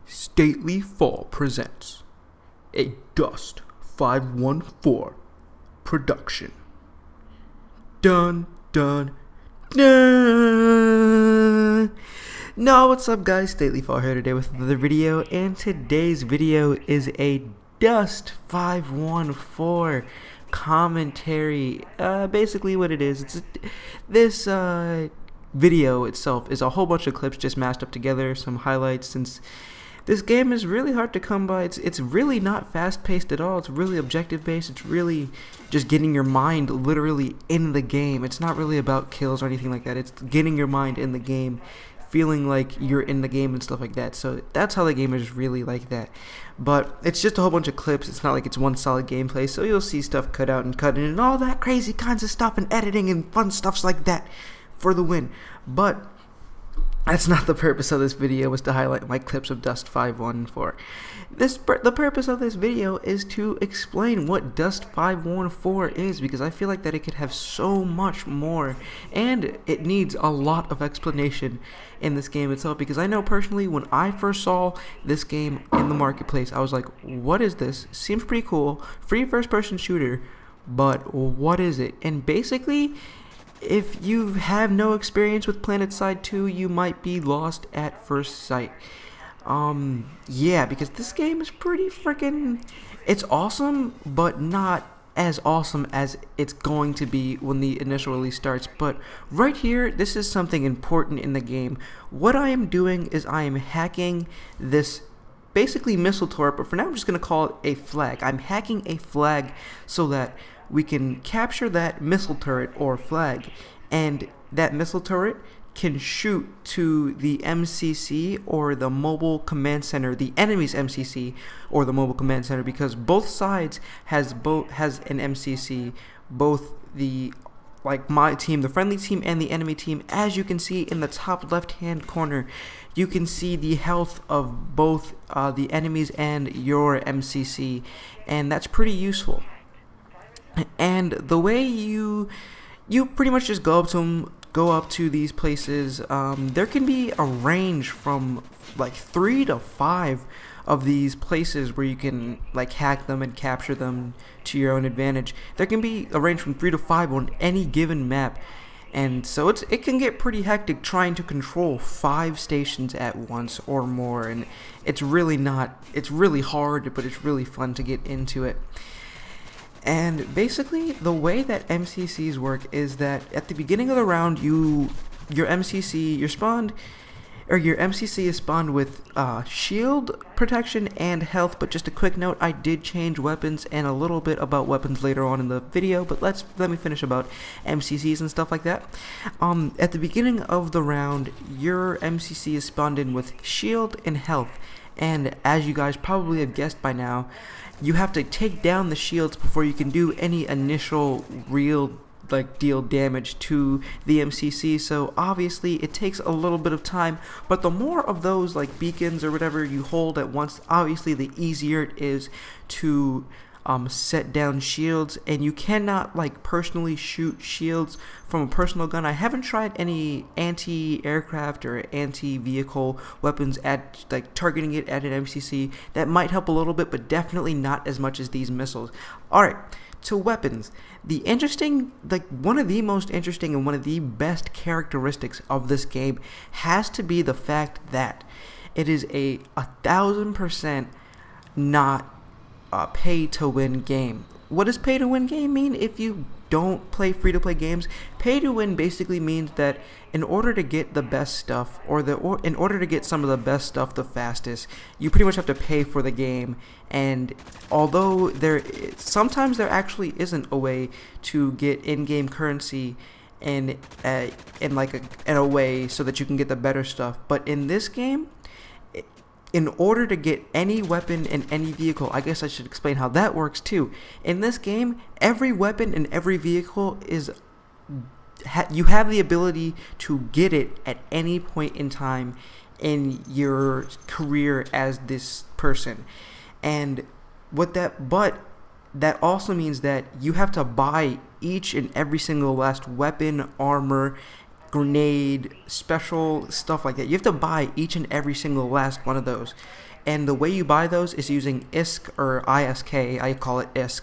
Statelyfall presents a Dust 514 production. Dun dun dun. No, what's up guys? Statelyfall here today with another video, and today's video is a Dust 514 commentary. Basically what it is, this video itself is a whole bunch of clips just mashed up together, some highlights, since this game is really hard to come by. It's really not fast-paced at all. It's really objective-based. It's really just getting your mind literally in the game. It's not really about kills or anything like that. It's getting your mind in the game, feeling like you're in the game and stuff like that. So that's how the game is really like that. But it's just a whole bunch of clips. It's not like it's one solid gameplay. So you'll see stuff cut out and cut in and all that crazy kinds of stuff and editing and fun stuffs like that for the win. But that's not the purpose of this video, was to highlight my clips of Dust 514. The purpose of this video is to explain what Dust 514 is, because I feel like that it could have so much more, and it needs a lot of explanation in this game itself, because I know personally when I first saw this game in the marketplace, I was like, what is this? Seems pretty cool. Free first-person shooter, but what is it? And basically, if you have no experience with PlanetSide 2, you might be lost at first sight. Yeah, because this game is pretty freaking... It's awesome, but not as awesome as it's going to be when the initial release starts. But right here, this is something important in the game. What I am doing is I am hacking this basically missile turret, but for now I'm just going to call it a flag. I'm hacking a flag so that we can capture that missile turret or flag, and that missile turret can shoot to the MCC or the mobile command center, the enemy's MCC or the mobile command center, because both sides has an MCC, both the my team, the friendly team, and the enemy team. As you can see in the top left hand corner, you can see the health of both the enemies and your MCC, and that's pretty useful. And the way you pretty much just go up to these places. There can be a range from like 3 to 5 of these places where you can like hack them and capture them to your own advantage. There can be a range from 3 to 5 on any given map, and so it can get pretty hectic trying to control 5 stations at once or more. And it's really hard, but it's really fun to get into it. And basically, the way that MCCs work is that at the beginning of the round, your MCC is spawned with shield protection and health. But just a quick note, I did change weapons and a little bit about weapons later on in the video. But let me finish about MCCs and stuff like that. At the beginning of the round, your MCC is spawned in with shield and health. And as you guys probably have guessed by now, you have to take down the shields before you can do any initial real deal damage to the MCC. So obviously it takes a little bit of time, but the more of those like beacons or whatever you hold at once, obviously the easier it is to set down shields. And you cannot like personally shoot shields from a personal gun. I haven't tried any anti-aircraft or anti-vehicle weapons at like targeting it at an MCC. That might help a little bit, but definitely not as much as these missiles. Alright, to weapons. One of the most interesting and one of the best characteristics of this game has to be the fact that it is a 1000% not pay to win game. What does pay to win game mean if you don't play free to play games? Pay to win basically means that in order to get the best stuff, or in order to get some of the best stuff the fastest, you pretty much have to pay for the game. And although sometimes there actually isn't a way to get in-game currency in a way so that you can get the better stuff, but in this game, in order to get any weapon in any vehicle, I guess I should explain how that works too. In this game, every weapon in every vehicle you have the ability to get it at any point in time in your career as this person. And that also means that you have to buy each and every single last weapon, armor, grenade, special stuff like that. You have to buy each and every single last one of those. And the way you buy those is using ISK or ISK, I call it ISK.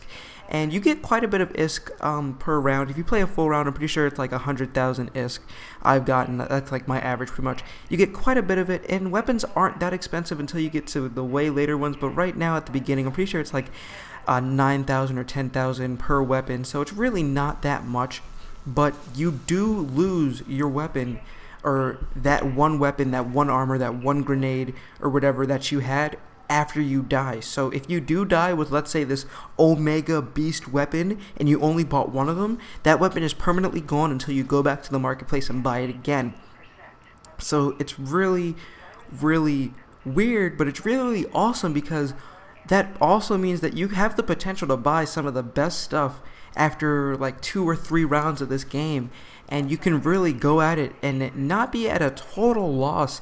And you get quite a bit of ISK per round. If you play a full round, I'm pretty sure it's like 100,000 ISK I've gotten. That's like my average pretty much. You get quite a bit of it, and weapons aren't that expensive until you get to the way later ones. But right now at the beginning, I'm pretty sure it's like 9,000 or 10,000 per weapon. So it's really not that much. But you do lose your weapon, or that one weapon, that one armor, that one grenade, or whatever that you had after you die. So if you do die with, let's say, this Omega Beast weapon and you only bought one of them, that weapon is permanently gone until you go back to the marketplace and buy it again. So it's really, really weird, but it's really awesome, because that also means that you have the potential to buy some of the best stuff after like 2 or 3 rounds of this game, and you can really go at it and not be at a total loss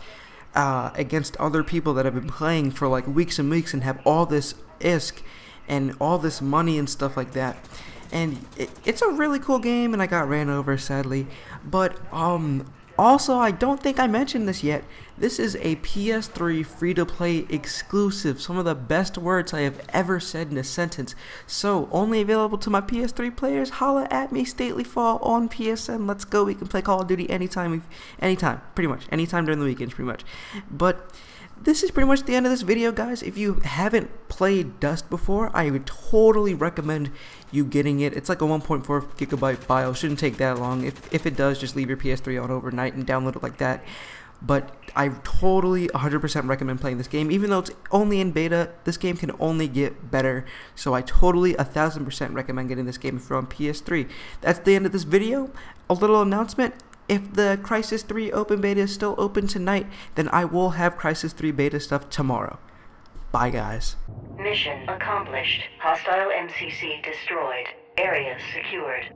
against other people that have been playing for like weeks and weeks and have all this ISK and all this money and stuff like that. And it's a really cool game, and I got ran over, sadly. But also, I don't think I mentioned this yet. This is a PS3 free-to-play exclusive. Some of the best words I have ever said in a sentence. So, only available to my PS3 players. Holla at me, Statelyfall on PSN. Let's go. We can play Call of Duty anytime, pretty much. Anytime during the weekends, pretty much. But this is pretty much the end of this video, guys. If you haven't played Dust before, I would totally recommend you getting it. It's like a 1.4 gigabyte file. Shouldn't take that long. If it does, just leave your PS3 on overnight and download it like that. But I totally 100% recommend playing this game. Even though it's only in beta, this game can only get better. So I totally 1000% recommend getting this game if you're on PS3. That's the end of this video. A little announcement. If the Crysis 3 open beta is still open tonight, then I will have Crysis 3 beta stuff tomorrow. Bye, guys. Mission accomplished. Hostile MCC destroyed. Area secured.